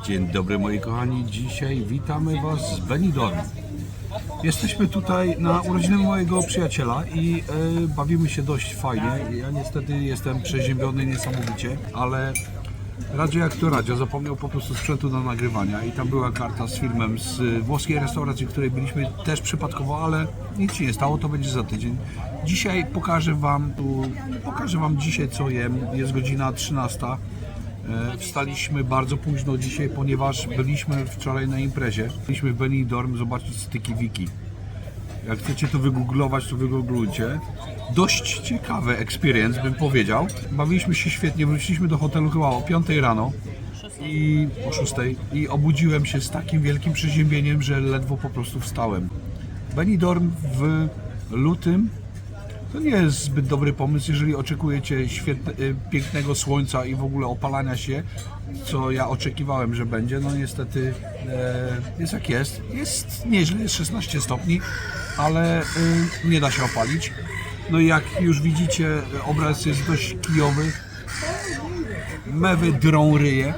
Dzień dobry moi kochani, dzisiaj witamy Was z Benidorm. Jesteśmy tutaj na urodziny mojego przyjaciela i bawimy się dość fajnie. Ja niestety jestem przeziębiony niesamowicie, ale Radzio jak to Radzio, zapomniał po prostu sprzętu do nagrywania i tam była karta z filmem z włoskiej restauracji, w której byliśmy też przypadkowo, ale nic się nie stało, to będzie za tydzień. Dzisiaj pokażę Wam dzisiaj co jem, jest godzina 13. Wstaliśmy bardzo późno dzisiaj, ponieważ byliśmy wczoraj na imprezie. Byliśmy w Benidorm zobaczyć styki Wiki. Jak chcecie to wygooglować, to wygooglujcie. Dość ciekawy experience, bym powiedział. Bawiliśmy się świetnie, wróciliśmy do hotelu chyba o 5 rano i o 6 i obudziłem się z takim wielkim przeziębieniem, że ledwo po prostu wstałem. Benidorm w lutym to nie jest zbyt dobry pomysł, jeżeli oczekujecie pięknego słońca i w ogóle opalania się, co ja oczekiwałem, że będzie. No niestety jest jak jest. Jest nieźle, jest 16 stopni, ale nie da się opalić. No i jak już widzicie, obraz jest dość kijowy. Mewy drą ryje.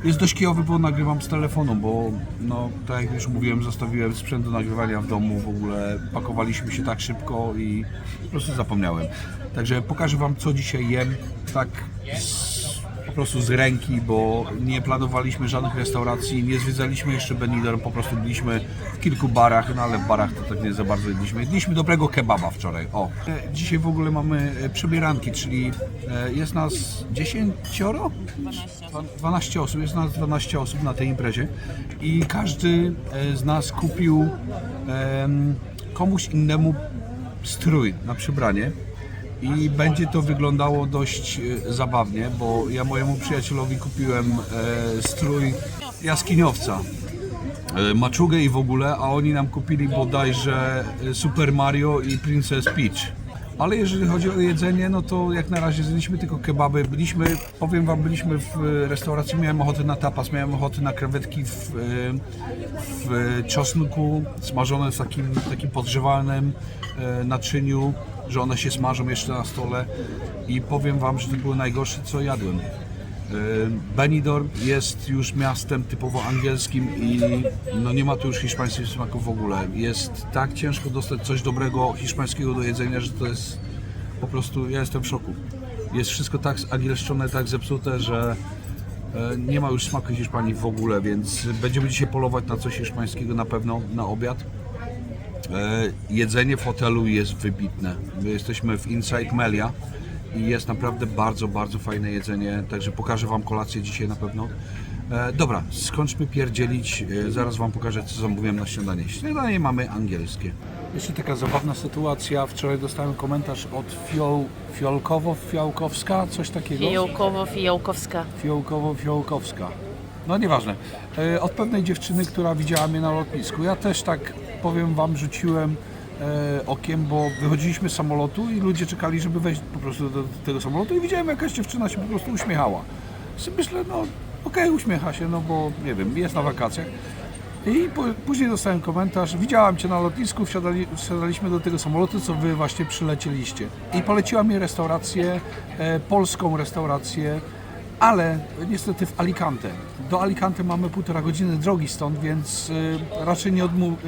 Jest dość kijowy, bo nagrywam z telefonu, bo no, tak jak już mówiłem, zostawiłem sprzęt do nagrywania w domu, w ogóle pakowaliśmy się tak szybko i po prostu zapomniałem. Także pokażę Wam, co dzisiaj jem, tak po prostu z ręki, bo nie planowaliśmy żadnych restauracji, nie zwiedzaliśmy jeszcze Benidorm, po prostu byliśmy w kilku barach, no ale w barach to tak nie za bardzo jedliśmy. Jedliśmy dobrego kebaba wczoraj, o. Dzisiaj w ogóle mamy przebieranki, czyli jest nas 10? 12 osób, jest nas 12 osób na tej imprezie i każdy z nas kupił komuś innemu strój na przebranie. I będzie to wyglądało dość zabawnie, bo ja mojemu przyjacielowi kupiłem strój jaskiniowca, maczugę i w ogóle, a oni nam kupili bodajże Super Mario i Princess Peach. Ale jeżeli chodzi o jedzenie, no to jak na razie zjedliśmy tylko kebaby. Powiem Wam, byliśmy w restauracji, miałem ochotę na tapas, miałem ochotę na krewetki w czosnku, smażone w takim podgrzewanym naczyniu, że one się smażą jeszcze na stole i powiem Wam, że to było najgorsze, co jadłem. Benidorm jest już miastem typowo angielskim i no nie ma tu już hiszpańskich smaków w ogóle. Jest tak ciężko dostać coś dobrego hiszpańskiego do jedzenia, że to jest po prostu, ja jestem w szoku. Jest wszystko tak zangielszczone, tak zepsute, że nie ma już smaku Hiszpanii w ogóle, więc będziemy dzisiaj polować na coś hiszpańskiego na pewno, na obiad. Jedzenie w hotelu jest wybitne. My jesteśmy w Inside Melia i jest naprawdę bardzo, bardzo fajne jedzenie, także pokażę Wam kolację dzisiaj na pewno. Dobra, skończmy pierdzielić, zaraz Wam pokażę, co zamówiłem na śniadanie. Śniadanie mamy angielskie. Jeszcze taka zabawna sytuacja, wczoraj dostałem komentarz od Fiołkowska, coś takiego? Fiołkowska. Fiołkowska. No nieważne. Od pewnej dziewczyny, która widziała mnie na lotnisku. Ja też tak, powiem Wam, rzuciłem okiem, bo wychodziliśmy z samolotu i ludzie czekali, żeby wejść po prostu do tego samolotu i widziałem, jakaś dziewczyna się po prostu uśmiechała. Myślę, no okej, uśmiecha się, no bo nie wiem, jest na wakacjach. I później dostałem komentarz, widziałam Cię na lotnisku, wsiadaliśmy do tego samolotu, co Wy właśnie przylecieliście. I poleciła mi restaurację, polską restaurację, ale niestety w Alicante. Do Alicante mamy 1,5 godziny drogi stąd, więc raczej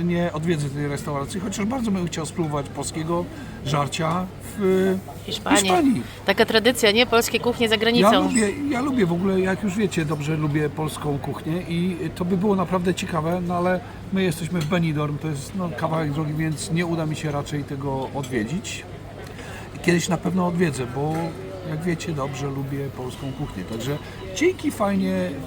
nie odwiedzę tej restauracji, chociaż bardzo bym chciał spróbować polskiego żarcia w Hiszpanii. Taka tradycja, nie? Polskie kuchnie za granicą. Ja lubię w ogóle, jak już wiecie, dobrze lubię polską kuchnię i to by było naprawdę ciekawe, no ale my jesteśmy w Benidorm, to jest no, kawałek drogi, więc nie uda mi się raczej tego odwiedzić. Kiedyś na pewno odwiedzę, bo jak wiecie, dobrze lubię polską kuchnię, także dzięki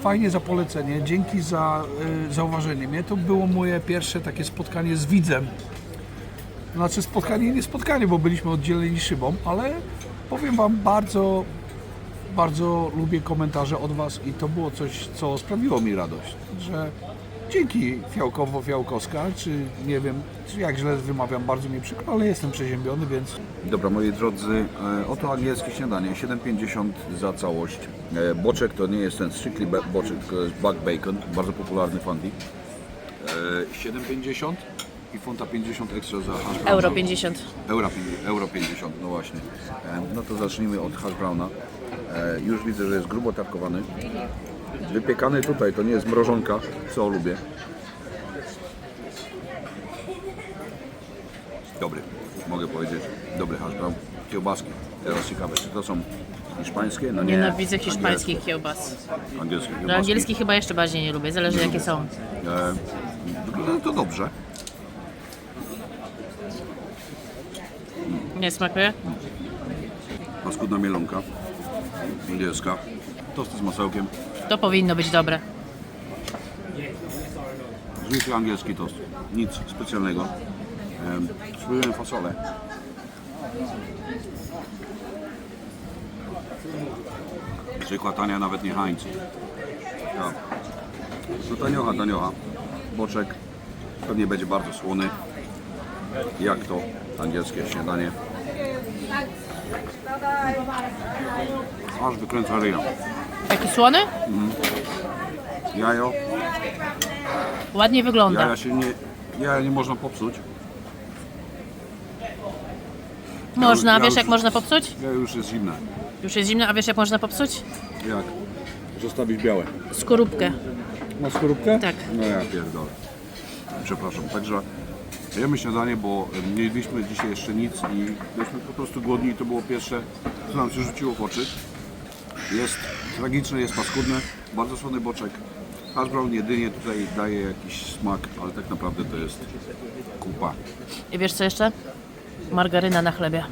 fajnie za polecenie, dzięki za zauważenie mnie. To było moje pierwsze takie spotkanie z widzem. Znaczy nie spotkanie, bo byliśmy oddzieleni szybą, ale powiem Wam, bardzo, bardzo lubię komentarze od Was i to było coś, co sprawiło mi radość, że dzięki Fiołkowska, czy nie wiem, czy jak źle wymawiam, bardzo mi przykro, ale jestem przeziębiony, więc... Dobra, moi drodzy, oto angielskie śniadanie, 7,50 za całość. Boczek to nie jest ten strictly boczek, tylko jest Buck Bacon, bardzo popularny w Anglii. 7,50 i funta 50 ekstra za hash browna. Euro 50. Euro 50, no właśnie. No to zacznijmy od hash browna. Już widzę, że jest grubo tarkowany. Wypiekany tutaj, to nie jest mrożonka, co lubię. Dobry, mogę powiedzieć, dobry hash brown. Kiełbaski, teraz ciekawe, czy to są hiszpańskie? No nie, Nienawidzę hiszpańskich kiełbas. Angielskie No, kiełbaski. angielskich chyba jeszcze bardziej nie lubię, zależy jakie są. Wygląda to dobrze. Nie smakuje? Paskudna mielonka, angielska, tosty z masełkiem, To powinno być dobre. zwykły angielski tost, nic specjalnego. Spróbujemy fasolę. Zwykła tania, nawet nie Heinz. Ja. No taniocha. Boczek pewnie będzie bardzo słony, jak to angielskie śniadanie. Aż wykręca ryja. Taki słony? Jajo, Ładnie wygląda. jaja nie można popsuć. Można, ja wiesz już- jak można popsuć? Jajo już jest zimne. Już jest zimno, a wiesz jak można popsuć? Jak? Zostawić białe. Skorupkę. Ma skorupkę? Tak. No ja pierdolę. Przepraszam. Także jemy śniadanie, bo nie jedliśmy dzisiaj jeszcze nic i byliśmy po prostu głodni i to było pierwsze, co nam się rzuciło w oczy. Jest tragiczne, jest paskudne, bardzo słony boczek. Hash brown jedynie tutaj daje jakiś smak, ale tak naprawdę to jest kupa. I wiesz co jeszcze? Margaryna na chlebie.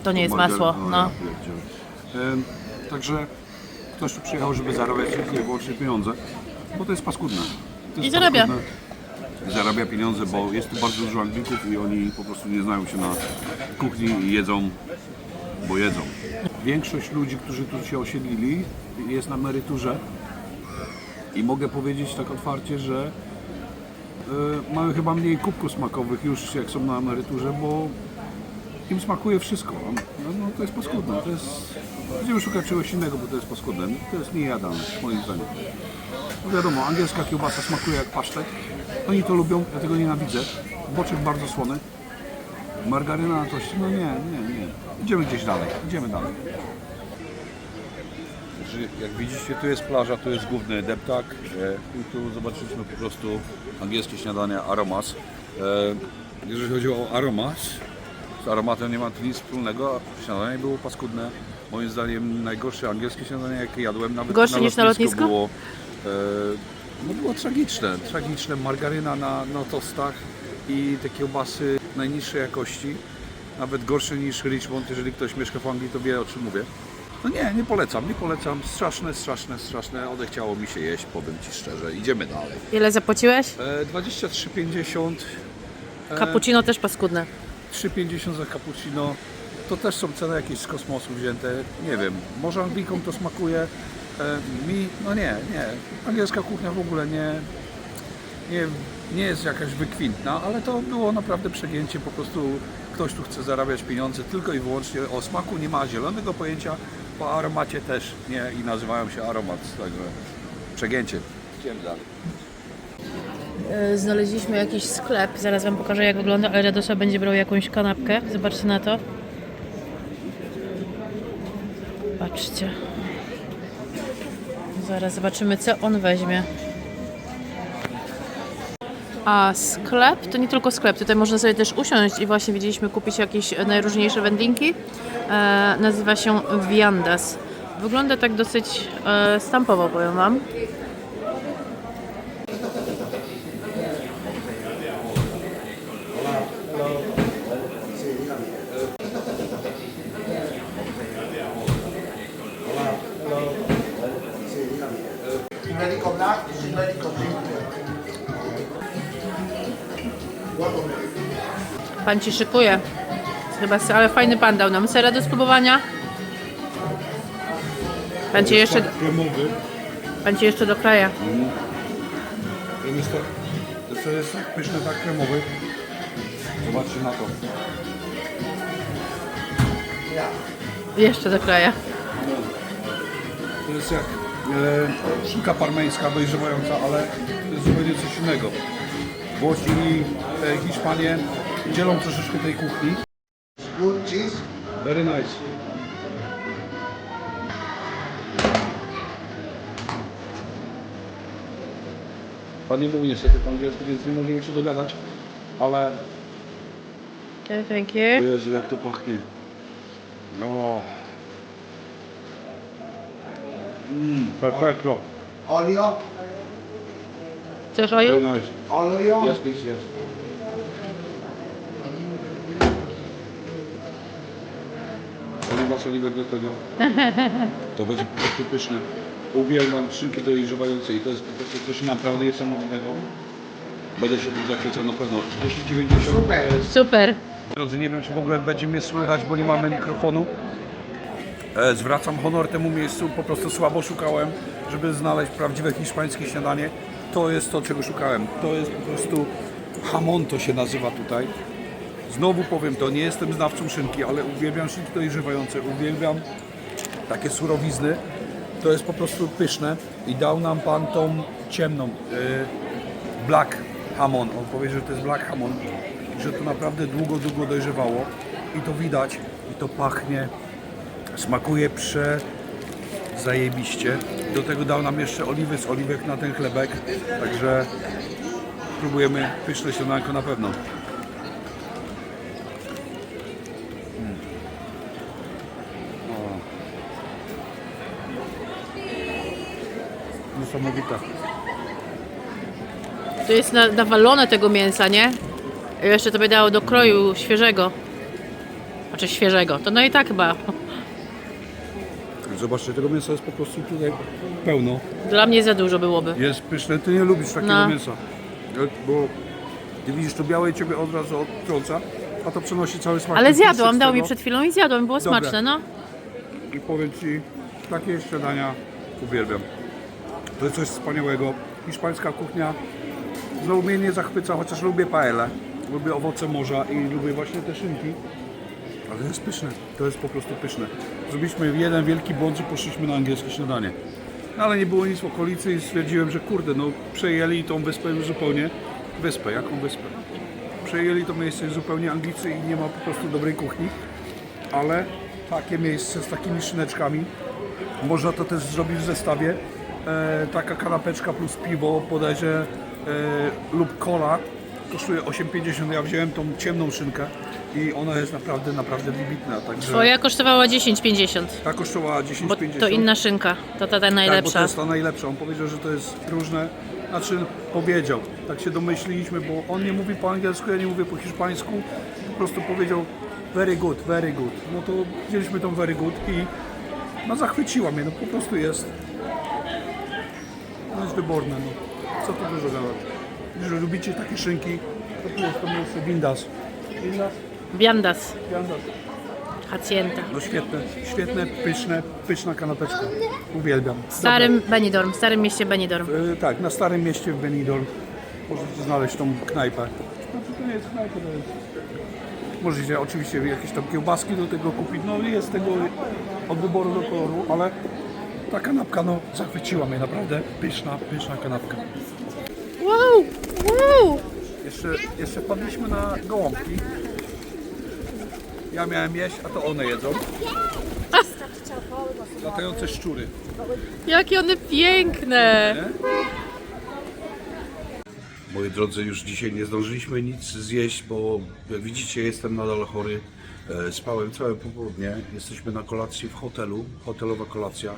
To nie jest masło. No. Ja pierdzielę. Także ktoś tu przyjechał, żeby zarabiać tylko i wyłącznie pieniądze, bo to jest paskudne. To jest I zarabia. paskudne. Zarabia pieniądze, bo jest tu bardzo dużo Anglików i oni po prostu nie znają się na kuchni i jedzą, bo jedzą. Większość ludzi, którzy tu się osiedlili, jest na emeryturze i mogę powiedzieć tak otwarcie, że mają chyba mniej kubków smakowych już jak są na emeryturze, bo im smakuje wszystko. No to jest paskudne. To jest... Będziemy szukać czegoś innego, bo to jest paskudne. To jest niejadalne, moim zdaniem. No wiadomo, angielska kiełbasa smakuje jak pasztet. Oni to lubią, ja tego nienawidzę. Boczek bardzo słony. Margaryna na toście, no nie. Idziemy gdzieś dalej, idziemy dalej. Jak widzicie, tu jest plaża, tu jest główny deptak i tu zobaczyliśmy po prostu angielskie śniadanie Aromas. Jeżeli chodzi o Aromas, z aromatem nie ma to nic wspólnego, śniadanie było paskudne. Moim zdaniem najgorsze angielskie śniadanie, jakie jadłem, nawet Gorsze niż na lotnisku? było, było tragiczne, margaryna na tostach i te kiełbasy najniższej jakości, nawet gorsze niż Richmond. Jeżeli ktoś mieszka w Anglii, to wie, o czym mówię. No nie polecam, straszne, odechciało mi się jeść, powiem Ci szczerze, idziemy dalej. Ile zapłaciłeś? 23,50, Cappuccino też paskudne. 3,50 za cappuccino, to też są ceny jakieś z kosmosu wzięte, nie wiem, może Anglikom to smakuje, mi, no nie, angielska kuchnia w ogóle nie jest jakaś wykwintna, ale to było naprawdę przegięcie, po prostu ktoś tu chce zarabiać pieniądze tylko i wyłącznie, o smaku nie ma zielonego pojęcia, po aromacie też nie i nazywają się aromat, także przegięcie. Idziemy dalej. Znaleźliśmy jakiś sklep, zaraz Wam pokażę jak wygląda, ale Radosław będzie brał jakąś kanapkę, zobaczcie na to. Patrzcie. Zaraz zobaczymy co on weźmie. A sklep to nie tylko sklep, tutaj można sobie też usiąść i właśnie widzieliśmy kupić jakieś najróżniejsze wędlinki. Nazywa się Viandas. Wygląda tak dosyć stampowo, powiem Wam. Medical black, this is medical pink. Pan ci szykuje. Chyba, ale fajny pan dał nam sera do spróbowania. Pan ci jeszcze, Kremowy. pan ci jeszcze dokraja. To jest tak pyszny, tak kremowy. Zobaczcie na to. Jeszcze dokraja. To jest jak szynka parmeńska dojrzewająca, ale to jest zupełnie coś innego. Włosi i Hiszpanie dzielą troszeczkę tej kuchni. Good cheese. Very nice. Pan nie mówi niestety po angielsku, więc nie możemy się dogadać, ale... Okay, thank O you. Jezu, jak to pachnie. No. Perfecto. Olio, Chcesz Very oil? nice. olio. Yes, please, yes. Oliwa z oliwek do tego. To będzie po prostu pyszne. Uwielbiam szynki dojrzewające i to jest po prostu coś naprawdę niesamowitego. Będę się tym zachwycał na pewno. 10,90. Super. Super. Drodzy, nie wiem czy w ogóle będzie mnie słychać, bo nie mamy mikrofonu. Zwracam honor temu miejscu, po prostu słabo szukałem, żeby znaleźć prawdziwe hiszpańskie śniadanie. To jest to, czego szukałem. To jest po prostu jamon, to się nazywa tutaj. Znowu powiem to, nie jestem znawcą szynki, ale uwielbiam szynki dojrzewające, uwielbiam takie surowizny. To jest po prostu pyszne i dał nam pan tą ciemną, black hamon. On powiedział, że to jest black hamon, że to naprawdę długo dojrzewało i to widać i to pachnie, smakuje zajebiście. Do tego dał nam jeszcze oliwy z oliwek na ten chlebek, także próbujemy pyszne śniadanko na pewno. Niesamowita. Tu jest nawalone tego mięsa, nie? I jeszcze to by dało do kroju świeżego. Znaczy świeżego. To no i tak chyba. Zobaczcie, tego mięsa jest po prostu tutaj pełno. Dla mnie za dużo byłoby. Jest pyszne, ty nie lubisz takiego No. mięsa. Bo ty widzisz to białe i ciebie od razu odtrąca, a to przenosi cały smak. Ale ten tłustek zjadłam, z dał mi tego. przed chwilą i zjadłam, było Dobre. smaczne, no. I powiem ci, takie śniadania uwielbiam. To jest coś wspaniałego. Hiszpańska kuchnia znowu mnie nie zachwyca, chociaż lubię paella. Lubię owoce morza i lubię właśnie te szynki. Ale to jest pyszne, to jest po prostu pyszne. Zrobiliśmy jeden wielki błąd, że poszliśmy na angielskie śniadanie. No ale nie było nic w okolicy i stwierdziłem, że kurde, no przejęli tą wyspę już zupełnie. Wyspę, jaką wyspę? Przejęli to miejsce zupełnie Anglicy i nie ma po prostu dobrej kuchni. Ale takie miejsce z takimi szyneczkami, można to też zrobić w zestawie. Taka kanapeczka plus piwo bodajże lub cola kosztuje 8,50. Ja wziąłem tą ciemną szynkę i ona jest naprawdę wybitna. Także Twoja kosztowała 10,50. ta kosztowała Bo 10,50. to inna szynka. To ta Tak, bo to najlepsza. jest ta najlepsza. On powiedział, że to jest różne. Znaczy powiedział, tak się domyśliliśmy, bo on nie mówi po angielsku, ja nie mówię po hiszpańsku. Po prostu powiedział very good, very good. No to wzięliśmy tą very good i no zachwyciła mnie, no po prostu jest. No jest wyborne, no. Co tu dużo gadać. Jeżeli lubicie takie szynki, to tu jest to miejsce Vindas. Vindas? Viandas. Vindas. Hacienda. No świetne, pyszna kanapeczka. Uwielbiam. W starym Benidorm, w starym mieście Benidorm. Tak, na Starym Mieście w Benidorm możecie znaleźć tą knajpę. Znaczy to nie jest knajpa, to jest... Możecie oczywiście jakieś tam kiełbaski do tego kupić, no jest tego od wyboru do koloru, ale ta kanapka no zachwyciła mnie naprawdę, pyszna kanapka. Wow! Wow! Jeszcze wpadliśmy na gołąbki. Ja miałem jeść, a to one jedzą. Latające szczury. Jakie one piękne! Moi drodzy, już dzisiaj nie zdążyliśmy nic zjeść, bo jak widzicie jestem nadal chory. Spałem całe popołudnie. Jesteśmy na kolacji w hotelu. Hotelowa kolacja.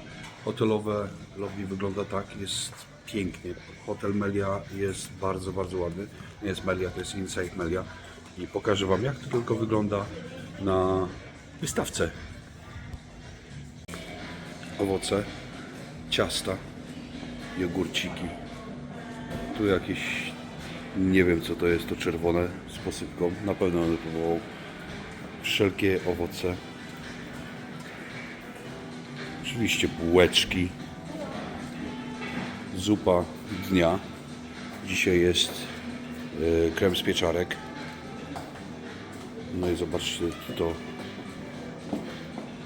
Hotelowe lobby wygląda tak, jest pięknie. Hotel Melia jest bardzo ładny. Nie jest Melia, to jest Inside Melia. I pokażę Wam, jak to tylko wygląda na wystawce. Owoce, ciasta, jogurciki. Tu jakieś, nie wiem co to jest, to czerwone z posypką. Na pewno będę próbował. Wszelkie owoce. Oczywiście bułeczki. Zupa dnia. Dzisiaj jest krem z pieczarek. No i zobaczcie to.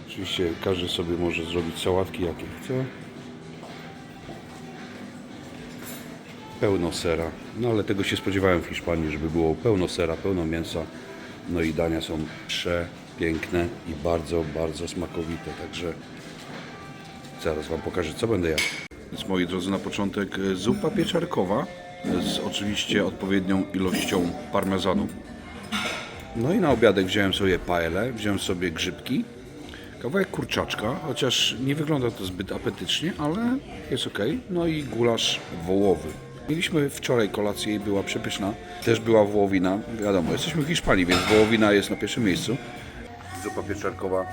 Oczywiście każdy sobie może zrobić sałatki jakie chce. Pełno sera. No ale tego się spodziewałem w Hiszpanii, żeby było pełno sera, pełno mięsa. No i dania są przepiękne i bardzo smakowite. Także zaraz Wam pokażę, co będę jadł. Więc moi drodzy, na początek zupa pieczarkowa z oczywiście odpowiednią ilością parmezanu. No i na obiadek wziąłem sobie paellę, wziąłem sobie grzybki, kawałek kurczaczka, chociaż nie wygląda to zbyt apetycznie, ale jest ok. No i gulasz wołowy. Mieliśmy wczoraj kolację i była przepyszna. Też była wołowina. Wiadomo, jesteśmy w Hiszpanii, więc wołowina jest na pierwszym miejscu. Zupa pieczarkowa.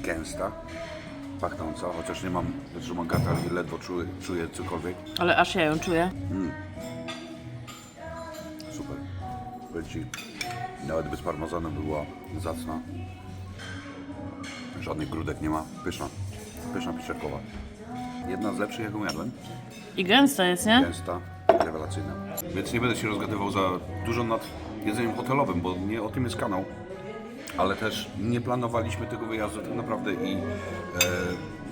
Gęsta. Pachnąca, chociaż nie mam, że mam katar i ledwo czuję cokolwiek. Ale aż ja ją czuję. Super. Powiem Ci, nawet bez parmezanu była zacna. Żadnych grudek nie ma. Pyszna. Pyszna pieczarkowa. Jedna z lepszych, jaką jadłem. I gęsta jest, nie? Gęsta, rewelacyjna. Więc nie będę się rozgadywał za dużo nad jedzeniem hotelowym, bo nie o tym jest kanał. Ale też nie planowaliśmy tego wyjazdu tak naprawdę i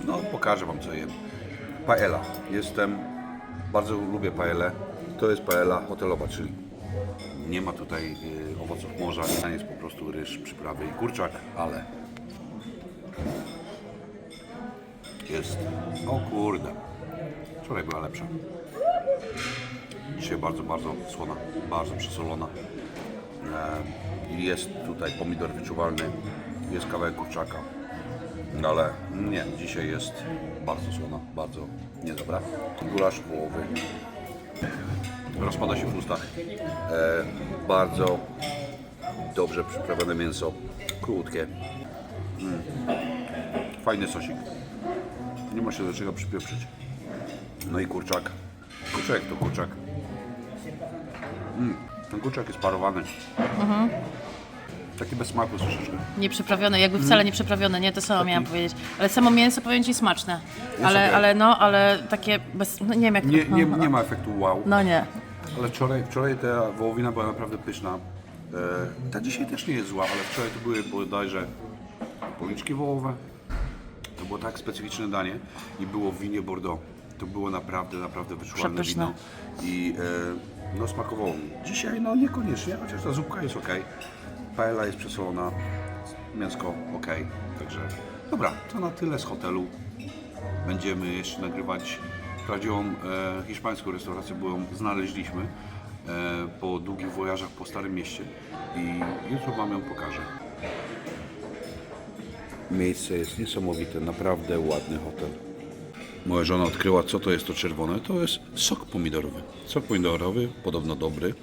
no, pokażę Wam co jem. Paella. Bardzo lubię paellę. To jest paella hotelowa, czyli nie ma tutaj owoców morza, jest po prostu ryż, przyprawy i kurczak, ale jest, o kurde, wczoraj była lepsza. Dzisiaj bardzo, bardzo słona, bardzo przesolona. Jest tutaj pomidor wyczuwalny, jest kawałek kurczaka, no ale nie, dzisiaj jest bardzo słona, bardzo niedobra. Gulasz wołowy rozpada się w ustach. Bardzo dobrze przyprawione mięso, krótkie. Fajny sosik. Nie ma się do czego przypieprzyć. No i kurczak. Kurczak to kurczak. Ten kurczak jest parowany. Taki bez smaku troszeczkę. Nieprzyprawione, jakby wcale nie przyprawione, nie? To samo miałam powiedzieć. Ale samo mięso, powiem Ci, smaczne. okej. Ale takie bez... No nie wiem jak... Nie ma efektu wow. No nie. Ale wczoraj ta wołowina była naprawdę pyszna. Ta dzisiaj też nie jest zła, ale wczoraj to były bodajże policzki wołowe. To było tak specyficzne danie i było w winie Bordeaux. To było naprawdę, naprawdę wyczuwalne Przepyszne. wino i no, smakowało mi. Dzisiaj no niekoniecznie, chociaż ta zupka jest ok. Paella jest przesolona, mięsko ok. Także dobra, to na tyle z hotelu. Będziemy jeszcze nagrywać prawdziwą hiszpańską restaurację, bo ją znaleźliśmy po długich wojażach po Starym Mieście i jutro Wam ją pokażę. Miejsce jest niesamowite, naprawdę ładny hotel. Moja żona odkryła, co to jest to czerwone. To jest sok pomidorowy. Sok pomidorowy, podobno dobry.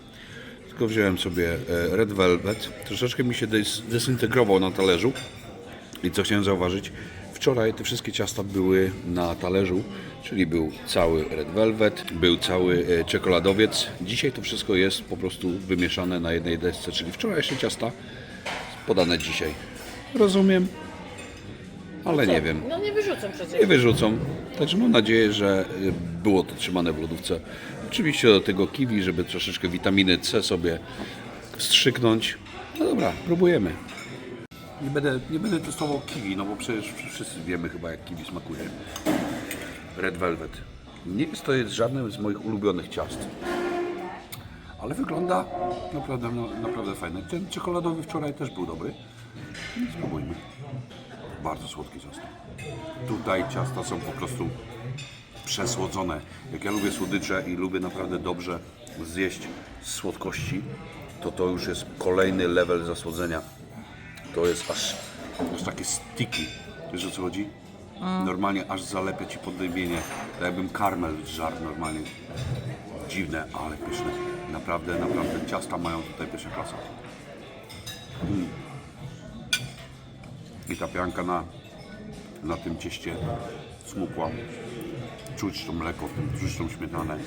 Tylko wziąłem sobie Red Velvet. Troszeczkę mi się dezintegrował na talerzu. I co chciałem zauważyć, wczoraj te wszystkie ciasta były na talerzu, czyli był cały Red Velvet, był cały czekoladowiec. Dzisiaj to wszystko jest po prostu wymieszane na jednej desce, czyli wczorajsze ciasta podane dzisiaj. Rozumiem, ale nie wiem. No nie wyrzucą przecież. Nie wyrzucą. Także mam nadzieję, że było to trzymane w lodówce. Oczywiście do tego kiwi, żeby troszeczkę witaminy C sobie wstrzyknąć. No dobra, próbujemy. Nie będę testował kiwi, no bo przecież wszyscy wiemy chyba jak kiwi smakuje. Red Velvet. Nie jest to żadne z moich ulubionych ciast. Ale wygląda naprawdę fajnie. Ten czekoladowy wczoraj też był dobry. Spróbujmy. Bardzo słodki został. Tutaj ciasta są po prostu przesłodzone. Jak ja lubię słodycze i lubię naprawdę dobrze zjeść słodkości, to już jest kolejny level zasłodzenia. To jest aż takie sticky. Wiesz o co chodzi? Normalnie aż zalepia Ci poddymienie. Tak jakbym karmel żarł normalnie. Dziwne, ale pyszne. Naprawdę ciasta mają tutaj pierwsza klasa. I ta pianka na tym cieście smukła. Czuć to mleko w tym, czuć tą śmietanę.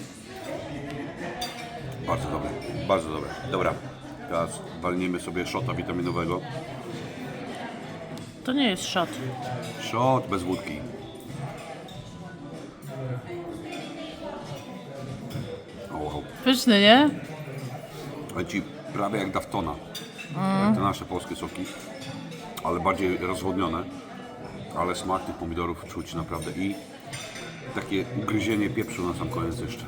Bardzo dobre, bardzo dobre. Dobra, teraz walnijmy sobie szota witaminowego. To nie jest shot. Shot bez wódki. O, wow. Pyszny, nie? Ale Ci prawie jak Daftona. Jak te nasze polskie soki. Ale bardziej rozwodnione. Ale smak tych pomidorów czuć naprawdę i takie ugryzienie pieprzu na sam koniec jeszcze.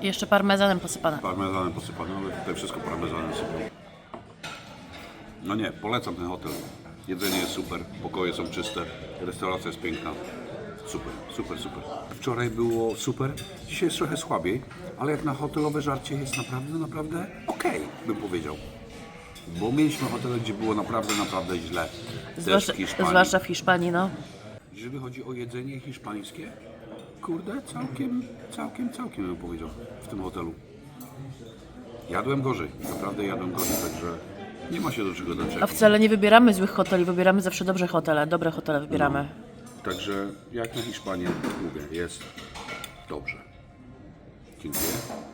I jeszcze parmezanem posypane. Parmezanem posypane, ale tutaj wszystko parmezanem sypią. No nie, polecam ten hotel. Jedzenie jest super, pokoje są czyste, restauracja jest piękna. Super, super, super. Wczoraj było super, dzisiaj jest trochę słabiej, ale jak na hotelowe żarcie jest naprawdę okej, bym powiedział. Bo mieliśmy hotele, gdzie było naprawdę źle. Też w Hiszpanii. Zwłaszcza w Hiszpanii, no. Jeżeli chodzi o jedzenie hiszpańskie, kurde, całkiem bym powiedział w tym hotelu. Jadłem gorzej, naprawdę jadłem gorzej, także nie ma się do czego A doczepić. wcale nie wybieramy złych hoteli, wybieramy zawsze dobre hotele wybieramy. Także jak na Hiszpanię mówię, jest dobrze. Dziękuję.